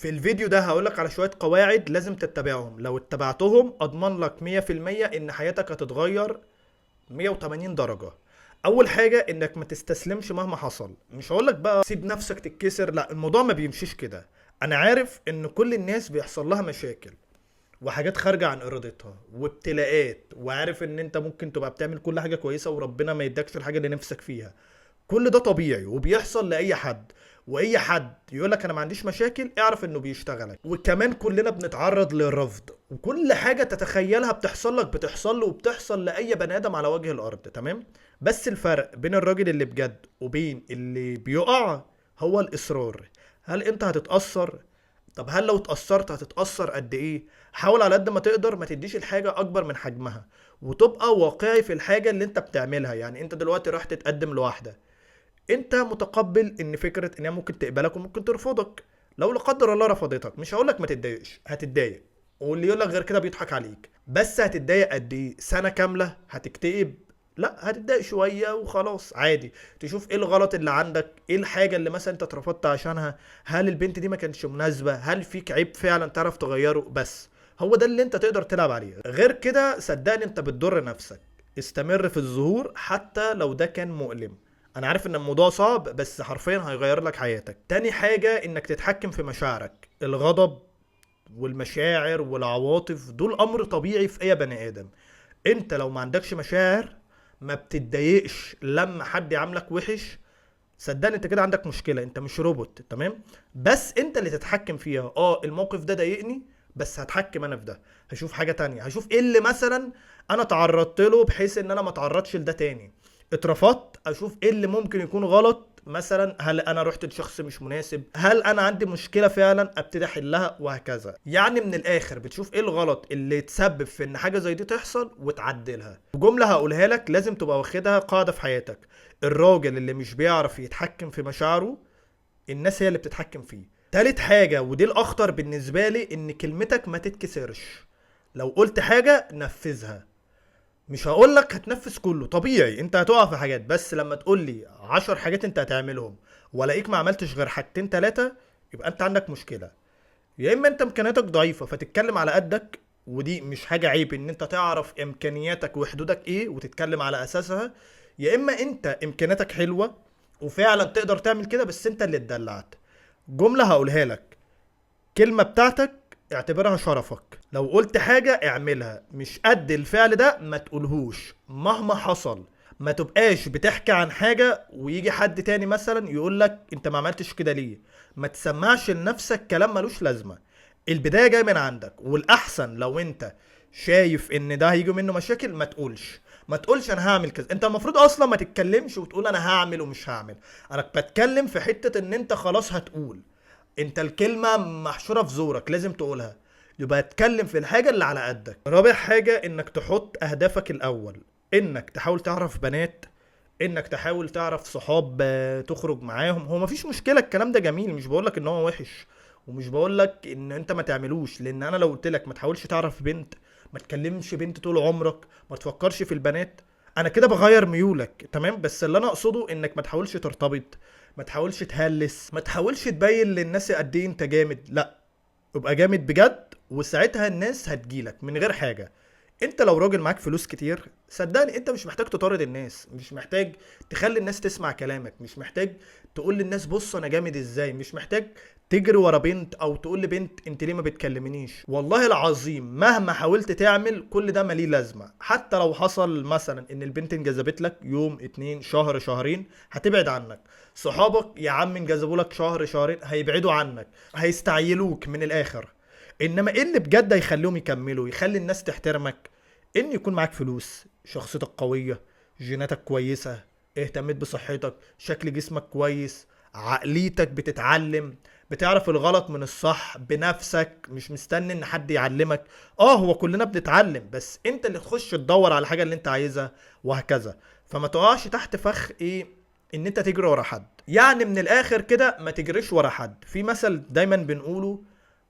في الفيديو ده هقولك على شوية قواعد لازم تتبعهم، لو اتبعتهم اضمن لك 100% ان حياتك هتتغير 180 درجة. اول حاجة انك ما تستسلمش مهما حصل. مش هقولك بقى سيب نفسك تتكسر، لا، الموضوع ما بيمشيش كده. انا عارف ان كل الناس بيحصل لها مشاكل وحاجات خارجة عن ارادتها وابتلاءات، وعارف ان انت ممكن تبقى بتعمل كل حاجة كويسة وربنا ما يدكش الحاجة اللي نفسك فيها. كل ده طبيعي وبيحصل لاي حد. واي حد يقولك انا ما عنديش مشاكل اعرف انه بيشتغلك. وكمان كلنا بنتعرض للرفض، وكل حاجة تتخيلها بتحصل لك بتحصل له وبتحصل لاي بني ادم على وجه الارض، تمام؟ بس الفرق بين الراجل اللي بجد وبين اللي بيقع هو الاصرار. هل انت هتتأثر؟ طب هل لو اتأثرت هتتأثر قد ايه؟ حاول على قد ما تقدر ما تديش الحاجة اكبر من حجمها، وتبقى واقعي في الحاجة اللي انت بتعملها. يعني انت دلوقتي راح تتقدم لواحدة، انت متقبل ان فكره ان هي ممكن تقبلك وممكن ترفضك. لو لا قدر الله رفضتك، مش هقولك ما تتضايقش، هتتضايق، واللي يقولك غير كده بيضحك عليك. بس هتتضايق قد ايه؟ سنه كامله هتكتئب؟ لا، هتتضايق شويه وخلاص عادي. تشوف ايه الغلط اللي عندك، ايه الحاجه اللي مثلا انت اترفضت عشانها، هل البنت دي ما كانتش مناسبه، هل فيك عيب فعلا تعرف تغيره. بس هو ده اللي انت تقدر تلعب عليه. غير كده صدقني انت بتضر نفسك. استمر في الظهور حتى لو ده كان مؤلم. انا عارف ان الموضوع صعب بس حرفيا هيغير لك حياتك. تاني حاجة انك تتحكم في مشاعرك. الغضب والمشاعر والعواطف دول امر طبيعي في اي بني ادم. انت لو ما عندكش مشاعر، ما بتتضايقش لما حد يعاملك وحش، صدقني انت كده عندك مشكلة. انت مش روبوت، تمام؟ بس انت اللي تتحكم فيها. الموقف ده ضايقني، بس هتحكم انا في ده. هشوف حاجة تانية، هشوف ايه اللي مثلا انا تعرضت له بحيث ان انا ما اتعرضش لده تاني. اترفضت، اشوف ايه اللي ممكن يكون غلط. مثلا هل انا رحت لشخص مش مناسب، هل انا عندي مشكلة فعلا، ابتدي احلها، وهكذا. يعني من الاخر بتشوف ايه الغلط اللي يتسبب في ان حاجة زي دي تحصل وتعدلها. جملة هقولها لك لازم تبقى واخدها قاعدة في حياتك: الراجل اللي مش بيعرف يتحكم في مشاعره، الناس هي اللي بتتحكم فيه. تالت حاجة ودي الأخطر بالنسبة لي، إن كلمتك ما تتكسرش. لو قلت حاجة نفذها. مش هقولك هتنفذ كله، طبيعي انت هتقع في حاجات، بس لما تقولي 10 حاجات انت هتعملهم ولاقيك ما عملتش غير حاجتين تلاتة، يبقى انت عندك مشكلة. يا اما انت امكانياتك ضعيفة فتتكلم على قدك، ودي مش حاجة عيب ان انت تعرف امكانياتك وحدودك ايه وتتكلم على اساسها. يا اما انت امكانياتك حلوة وفعلا تقدر تعمل كده، بس انت اللي اتدلعت. جملة هقولها لك: كلمة بتاعتك اعتبرها شرفك. لو قلت حاجة اعملها، مش قد الفعل ده ما تقولهوش مهما حصل. ما تبقاش بتحكي عن حاجة ويجي حد تاني مثلا يقولك انت ما عملتش كده ليه. ما تسمعش لنفسك كلام ملوش لازمة. البداية جاية من عندك، والأحسن لو انت شايف ان ده هيجي منه مشاكل ما تقولش انا هعمل كذا. انت المفروض اصلا ما تتكلمش وتقول انا هعمل ومش هعمل. انا بتكلم في حتة ان انت خلاص هتقول. انت الكلمة محشورة في زورك لازم تقولها. يبقى اتكلم في الحاجة اللي على قدك. رابع حاجة انك تحط اهدافك الاول. انك تحاول تعرف بنات، انك تحاول تعرف صحاب تخرج معاهم. هو مفيش مشكلة، الكلام ده جميل، مش بقولك ان هو وحش، ومش بقولك ان انت ما تعملوش. لان انا لو قلت لك ما تحاولش تعرف بنت، ما تكلمش بنت طول عمرك، ما تفكرش في البنات، انا كده بغير ميولك، تمام؟ بس اللي انا اقصده انك ما تحاولش ترتبط، ما تحاولش تهلس، ما تحاولش تبين للناس قد ايه انت جامد. لا، ابقى جامد بجد، وساعتها الناس هتجيلك من غير حاجة. انت لو راجل معاك فلوس كتير، صدقني انت مش محتاج تطارد الناس، مش محتاج تخلي الناس تسمع كلامك، مش محتاج تقول للناس بص انا جامد ازاي، مش محتاج تجري ورا بنت او تقول لبنت انت ليه ما بتكلمنيش. والله العظيم مهما حاولت تعمل كل ده ماليه لازمة. حتى لو حصل مثلا ان البنت انجذبت لك يوم اتنين شهر شهرين، هتبعد عنك. صحابك يا عم انجذبوا لك شهر شهرين، هيبعدوا عنك، هيستعيلوك من الاخر. انما ايه اللي بجد هيخليهم يكملوا، يخلي الناس تحترمك؟ ان يكون معاك فلوس، شخصيتك قوية، جيناتك كويسة، اهتميت بصحتك، شكل جسمك كويس، عقليتك بتتعلم، بتعرف الغلط من الصح بنفسك، مش مستني ان حد يعلمك. هو كلنا بنتعلم، بس انت اللي تخش تدور على الحاجة اللي انت عايزها، وهكذا. فما تقعش تحت فخ ايه، ان انت تجري ورا حد. يعني من الاخر كده ما تجريش ورا حد. في مثل دايما بنقوله: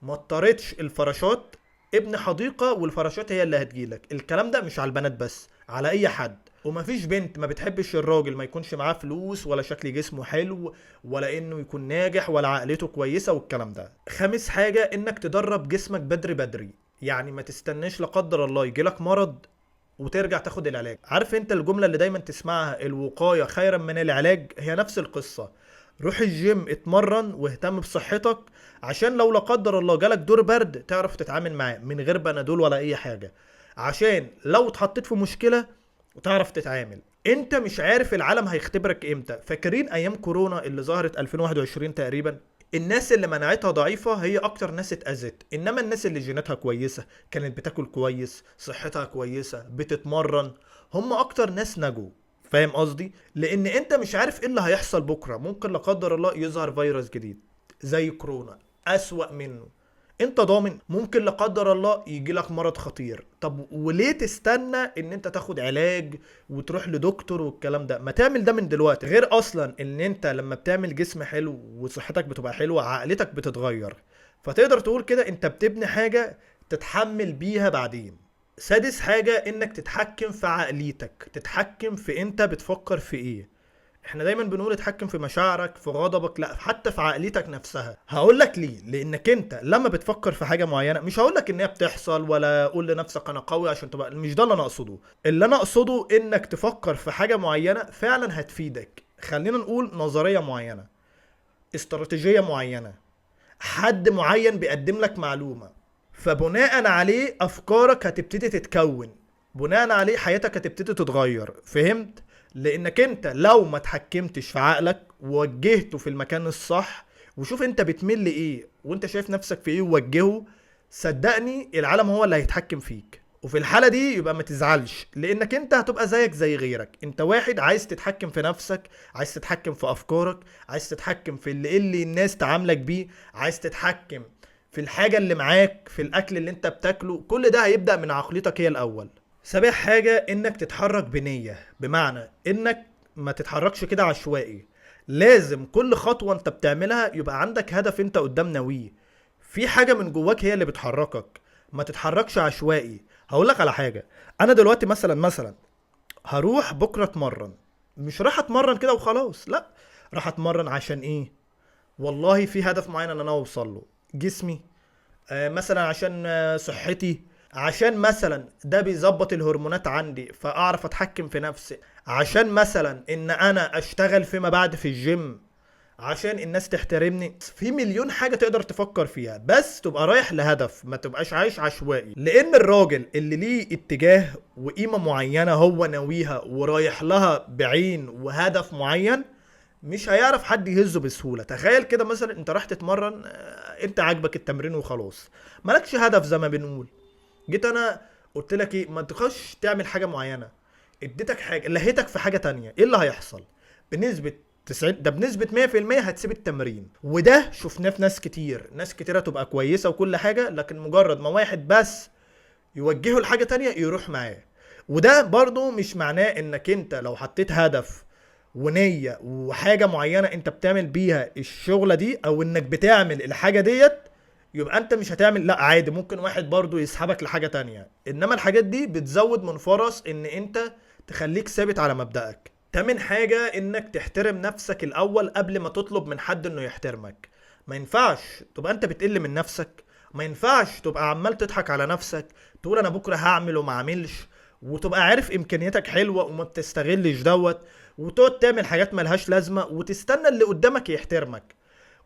ما اضطرتش الفراشات ابن حديقة والفراشات هي اللي هتجيلك. الكلام ده مش على البنات بس، على اي حد. ومفيش بنت ما بتحبش الراجل ما يكونش معاه فلوس، ولا شكل جسمه حلو، ولا انه يكون ناجح، ولا عقليته كويسة والكلام ده. خامس حاجة انك تدرب جسمك بدري بدري، يعني ما تستناش لا قدر الله يجيلك مرض وترجع تاخد العلاج. عارف انت الجملة اللي دايما تسمعها، الوقاية خيرا من العلاج؟ هي نفس القصة. روح الجيم، اتمرن واهتم بصحتك، عشان لو لا قدر الله جالك دور برد تعرف تتعامل معاه من غير بنادول ولا اي حاجة، عشان لو اتحطيت في مشكلة وتعرف تتعامل. انت مش عارف العالم هيختبرك امتى. فاكرين ايام كورونا اللي ظهرت 2021 تقريبا؟ الناس اللي مناعتها ضعيفة هي اكتر ناس اتأذت، انما الناس اللي جيناتها كويسة، كانت بتاكل كويس، صحتها كويسة، بتتمرن، هم اكتر ناس نجوا. فاهم قصدي؟ لان انت مش عارف ايه اللي هيحصل بكرة. ممكن لا قدر الله يظهر فيروس جديد زي كورونا، اسوأ منه. انت ضامن؟ ممكن لا قدر الله يجي لك مرض خطير. طب وليه تستنى ان انت تاخد علاج وتروح لدكتور والكلام ده؟ ما تعمل ده من دلوقتي. غير اصلا ان انت لما بتعمل جسم حلو وصحتك بتبقى حلوة، عقلتك بتتغير، فتقدر تقول كده انت بتبني حاجة تتحمل بيها بعدين. سادس حاجة انك تتحكم في عقليتك، تتحكم في انت بتفكر في ايه. احنا دايما بنقول اتحكم في مشاعرك، في غضبك، لا حتى في عقليتك نفسها. هقول لك ليه. لانك انت لما بتفكر في حاجه معينه، مش هقول لك ان هي بتحصل ولا قول لنفسك انا قوي عشان تبقى، مش ده اللي انا اقصده. اللي انا اقصده انك تفكر في حاجه معينه فعلا هتفيدك. خلينا نقول نظريه معينه، استراتيجيه معينه، حد معين بيقدم لك معلومه، فبناء عليه افكارك هتبتدي تتكون، بناء عليه حياتك هتبتدي تتغير. فهمت؟ لانك انت لو ما تحكمتش في عقلك ووجهته في المكان الصح، وشوف انت بتميل لايه وانت شايف نفسك في ايه ووجهه، صدقني العالم هو اللي هيتحكم فيك. وفي الحالة دي يبقى ما تزعلش، لانك انت هتبقى زيك زي غيرك. انت واحد عايز تتحكم في نفسك، عايز تتحكم في افكارك، عايز تتحكم في اللي الناس تعاملك بيه، عايز تتحكم في الحاجة اللي معاك، في الاكل اللي انت بتاكله. كل ده هيبدأ من عقليتك هي الاول. سابع حاجة انك تتحرك بنية، بمعنى انك ما تتحركش كده عشوائي. لازم كل خطوة انت بتعملها يبقى عندك هدف انت قدام ناويه، في حاجة من جواك هي اللي بتحركك. ما تتحركش عشوائي. هقولك على حاجة، انا دلوقتي مثلا هروح بكرة اتمرن، مش راح اتمرن كده وخلاص، لا، راح اتمرن عشان ايه؟ والله في هدف معين ان انا اوصل له. جسمي، مثلا عشان صحتي، عشان مثلا ده بيظبط الهرمونات عندي فاعرف اتحكم في نفسي، عشان مثلا ان انا اشتغل فيما بعد في الجيم، عشان الناس تحترمني. في مليون حاجة تقدر تفكر فيها، بس تبقى رايح لهدف، ما تبقاش عايش عشوائي. لان الراجل اللي ليه اتجاه وقيمة معينة هو ناويها ورايح لها بعين وهدف معين، مش هيعرف حد يهزه بسهولة. تخيل كده مثلا انت راح تتمرن، انت عاجبك التمرين وخلاص، مالكش هدف زي ما بنقول. جيت انا قلت لك ايه، ما تخش تعمل حاجة معينة، اديتك حاجة لهيتك في حاجة تانية، ايه اللي هيحصل؟ بنسبة 90، ده بنسبة 100% هتسيب التمرين. وده شفناه في ناس كتير، ناس كتيرة تبقى كويسة وكل حاجة، لكن مجرد ما واحد بس يوجهه لحاجة تانية يروح معاه. وده برضو مش معناه انك انت لو حطيت هدف ونية وحاجة معينة انت بتعمل بيها الشغلة دي، او انك بتعمل الحاجة ديت، يبقى انت مش هتعمل. لا عادي، ممكن واحد برضو يسحبك لحاجة تانية، انما الحاجات دي بتزود من فرص ان انت تخليك ثابت على مبدأك. تامن حاجة انك تحترم نفسك الاول قبل ما تطلب من حد انه يحترمك. ما ينفعش تبقى انت بتقل من نفسك، ما ينفعش تبقى عمال تضحك على نفسك، تقول انا بكرة هعمل وما اعملش، وتبقى عارف امكانياتك حلوة وما بتستغلش دوت، وتقعد تعمل حاجات ملهاش لازمة وتستنى اللي قدامك يحترمك.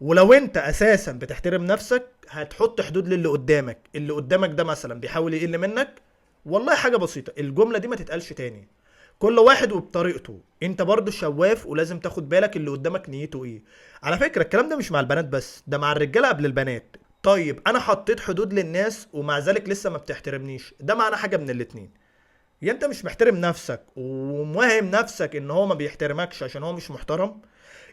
ولو انت اساسا بتحترم نفسك هتحط حدود للي قدامك. اللي قدامك ده مثلا بيحاول يقل منك، والله حاجة بسيطة، الجملة دي ما تتقالش تاني. كل واحد وبطريقته، انت برضو شواف ولازم تاخد بالك اللي قدامك نيته ايه. على فكرة الكلام ده مش مع البنات بس، ده مع الرجالة قبل البنات. طيب انا حطيت حدود للناس ومع ذلك لسه ما بتحترمنيش، ده معنى حاجة من الاتنين: يا انت مش محترم نفسك وموهم نفسك ان هو ما بيحترمكش عشان هو مش محترم،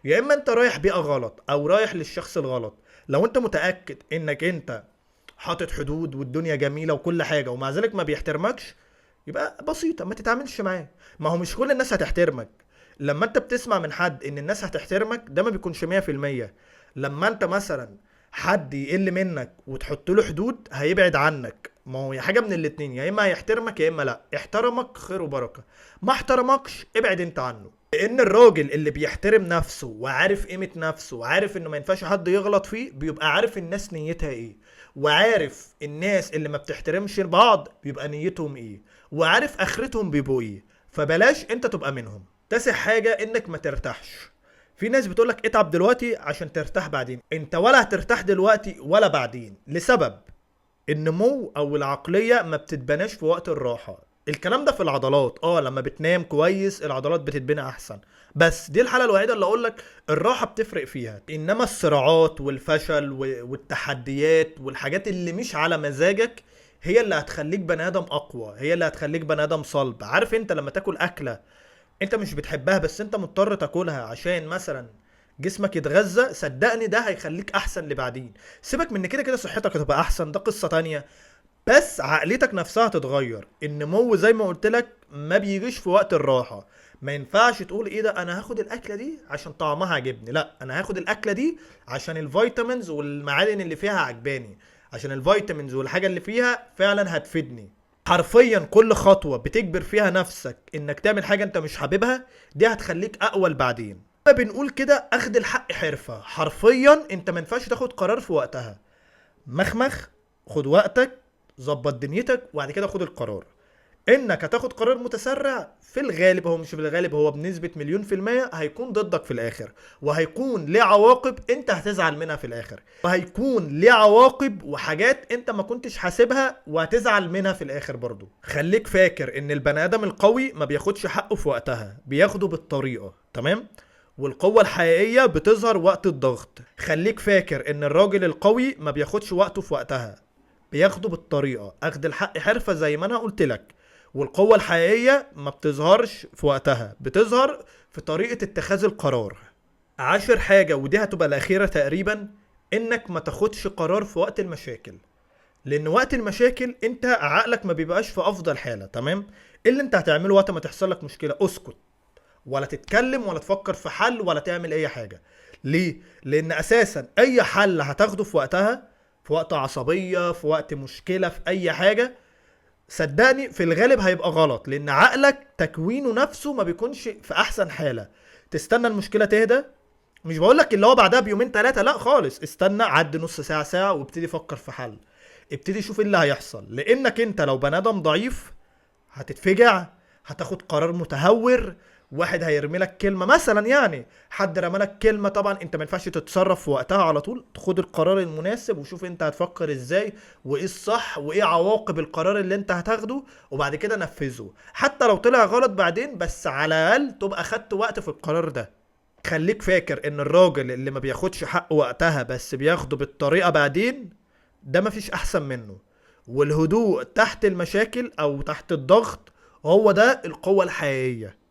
يا اما انت رايح بيئة غلط او رايح للشخص الغلط. لو انت متأكد انك انت حاطط حدود والدنيا جميلة وكل حاجة ومع ذلك ما بيحترمكش، يبقى بسيطة، ما تتعاملش معاه. ما هو مش كل الناس هتحترمك. لما انت بتسمع من حد ان الناس هتحترمك، ده ما بيكونش 100%. لما انت مثلا حد يقل منك وتحط له حدود، هيبعد عنك، ما هو يا حاجه من الاتنين، يا اما هيحترمك يا اما لا. احترمك خير وبركه، ما احترمكش ابعد انت عنه. لان الراجل اللي بيحترم نفسه وعارف قيمه نفسه وعارف انه ما ينفعش حد يغلط فيه، بيبقى عارف الناس نيتها ايه، وعارف الناس اللي ما بتحترمش بعض بيبقى نيتهم ايه، وعارف اخرتهم بيبقوا ايه. فبلاش انت تبقى منهم. تاسع حاجه انك ما ترتاحش. في ناس بتقولك اتعب دلوقتي عشان ترتاح بعدين. انت ولا هترتاح دلوقتي ولا بعدين، لسبب النمو او العقلية ما بتتبناش في وقت الراحة. الكلام ده في العضلات، لما بتنام كويس العضلات بتتبنى احسن، بس دي الحالة الوحيدة اللي اقولك الراحة بتفرق فيها. انما الصراعات والفشل والتحديات والحاجات اللي مش على مزاجك هي اللي هتخليك بني ادم اقوى، هي اللي هتخليك بني ادم صلب. عارف انت لما تاكل اكلة انت مش بتحبها بس انت مضطر تاكلها عشان مثلا جسمك يتغذى، صدقني ده هيخليك احسن لبعدين. سيبك من كده كده صحتك هتبقى احسن، ده قصة تانية، بس عقليتك نفسها هتتغير. النمو زي ما قلت لك ما بيجيش في وقت الراحة. ما ينفعش تقول ايه ده انا هاخد الاكلة دي عشان طعمها عجبني، لا انا هاخد الاكلة دي عشان الفيتامينز والمعادن اللي فيها عجباني، عشان الفيتامينز والحاجة اللي فيها فعلا هتفيدني. حرفيا كل خطوة بتجبر فيها نفسك انك تعمل حاجة انت مش حاببها دي هتخليك اقوى بعدين. بنقول كده اخد الحق حرفة. حرفيا انت ما ينفعش تاخد قرار في وقتها. مخمخ، خد وقتك، ظبط دنيتك وبعد كده خد القرار. انك هتاخد قرار متسرع في الغالب، هو مش في الغالب، هو بنسبة 1,000,000% هيكون ضدك في الاخر، وهيكون ليه عواقب انت هتزعل منها في الاخر، وهيكون ليه عواقب وحاجات انت ما كنتش حاسبها وهتزعل منها في الاخر برضو. خليك فاكر ان البني ادم القوي ما بياخدش حقه في وقتها، بياخده بالطريقة، تمام؟ والقوة الحقيقية بتظهر وقت الضغط. خليك فاكر ان الراجل القوي ما بياخدش وقته في وقتها، بياخده بالطريقة. اخد الحق حرفة زي ما انا قلت لك. والقوة الحقيقية ما بتظهرش في وقتها، بتظهر في طريقة اتخاذ القرار. عاشر حاجة ودي هتبقى الأخيرة تقريبا، انك ما تاخدش قرار في وقت المشاكل. لان وقت المشاكل انت عقلك ما بيبقاش في افضل حالة، تمام؟ إيه اللي انت هتعمله وقت ما تحصل لك مشكلة؟ اسكت، ولا تتكلم ولا تفكر في حل ولا تعمل اي حاجة. ليه؟ لان اساسا اي حل هتاخده في وقتها، في وقت عصبية، في وقت مشكلة، في اي حاجة، صدقني في الغالب هيبقى غلط. لان عقلك تكوينه نفسه ما بيكونش في احسن حالة. تستنى المشكلة تهدى، مش بقولك اللي هو بعدها بيومين ثلاثة، لا خالص، استنى عد نص ساعة ساعة وابتدي فكر في حل. ابتدي شوف ايه اللي هيحصل. لانك انت لو بني ادم ضعيف هتتفجع، هتاخد قرار متهور. واحد هيرمي لك كلمة مثلا، يعني حد رمى لك كلمة، طبعا انت ما ينفعش تتصرف في وقتها على طول، تاخد القرار المناسب وشوف انت هتفكر ازاي وايه الصح وايه عواقب القرار اللي انت هتاخده، وبعد كده نفذه. حتى لو طلع غلط بعدين، بس على الاقل تبقى خدت وقت في القرار ده. خليك فاكر ان الراجل اللي ما بياخدش حقه وقتها بس بياخده بالطريقة بعدين، ده مفيش احسن منه. والهدوء تحت المشاكل او تحت الضغط هو ده القوة الحقيقية.